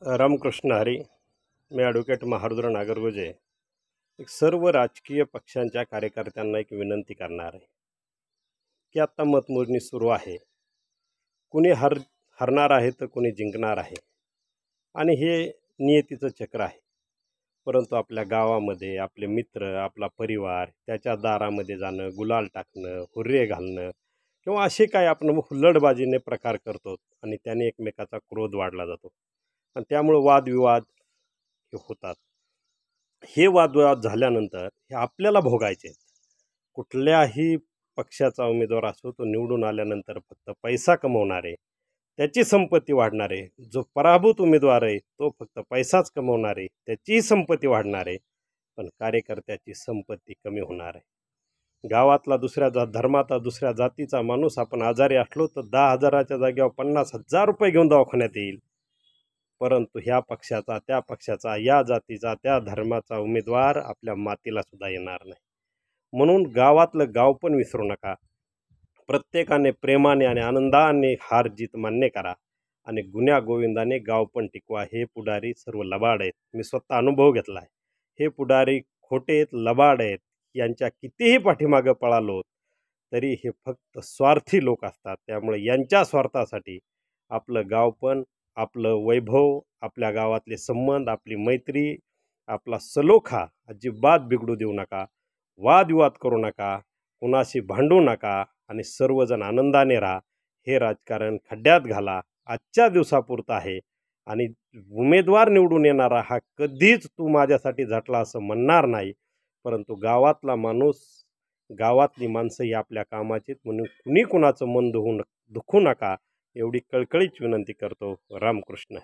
रामकृष्ण हरी. मी advocate Maharudra Nagargoje एक सर्व राजकीय पक्षांच्या कार्यकर्त्यांना एक विनंती करणार आहे की आत्ता मतमोजणी सुरू आहे. कुणी हरणार आहे तर कुणी जिंकणार आहे आणि हे नियतीचं चक्र आहे. परंतु आपल्या गावामध्ये आपले मित्र, आपला परिवार त्याच्या दारामध्ये जाणं, गुलाल टाकणं, हुर्रे घालणं किंवा असे काय आपण हुल्लडबाजीने प्रकार करतो आणि त्याने एकमेकाचा क्रोध वाढला जातो आणि त्यामुळे वादविवाद हे होतात. हे वादविवाद झाल्यानंतर हे आपल्याला भोगायचे आहेत. कुठल्याही पक्षाचा उमेदवार असो तो निवडून आल्यानंतर फक्त पैसा कमवणारे, त्याची संपत्ती वाढणार आहे. जो पराभूत उमेदवार आहे तो फक्त पैसाच कमवणार आहे, त्याचीही संपत्ती वाढणार आहे, पण कार्यकर्त्याची संपत्ती कमी होणार आहे. गावातला दुसऱ्या धर्माचा, दुसऱ्या जातीचा माणूस आपण आजारी असलो तर 10,000च्या जागेवर 50,000 रुपये घेऊन दवाखान्यात येईल. परंतु ह्या पक्षाचा, त्या पक्षाचा, या जातीचा, त्या धर्माचा उमेदवार आपल्या मातीला सुद्धा येणार नाही. म्हणून गावातलं गाव पण विसरू नका. प्रत्येकाने प्रेमाने आणि आनंदाने हार जीत मान्य करा आणि गुन्ह्या गोविंदाने गाव पण टिकवा. हे पुढारी सर्व लबाड आहेत. मी स्वतः अनुभव घेतला आहे. हे पुढारी खोटे आहेत, लबाड आहेत. यांच्या कितीही पाठीमागं पळालो तरी हे फक्त स्वार्थी लोक असतात. त्यामुळे यांच्या स्वार्थासाठी आपलं गाव पण, आपलं वैभव, आपल्या गावातले संबंध, आपली मैत्री, आपला सलोखा अजिबात बिघडू देऊ नका. वादविवाद करू नका, कुणाशी भांडू नका आणि सर्वजण आनंदाने राहा. हे राजकारण खड्ड्यात घाला. आजच्या दिवसापुरतं आहे आणि उमेदवार निवडून येणारा हा कधीच तू माझ्यासाठी झटला असं म्हणणार नाही. परंतु गावातला माणूस, गावातली माणसं ही आपल्या कामाची, म्हणून कुणी कुणाचं मन दुखू नका एवढी कळकळीची विनंती करतो. रामकृष्ण.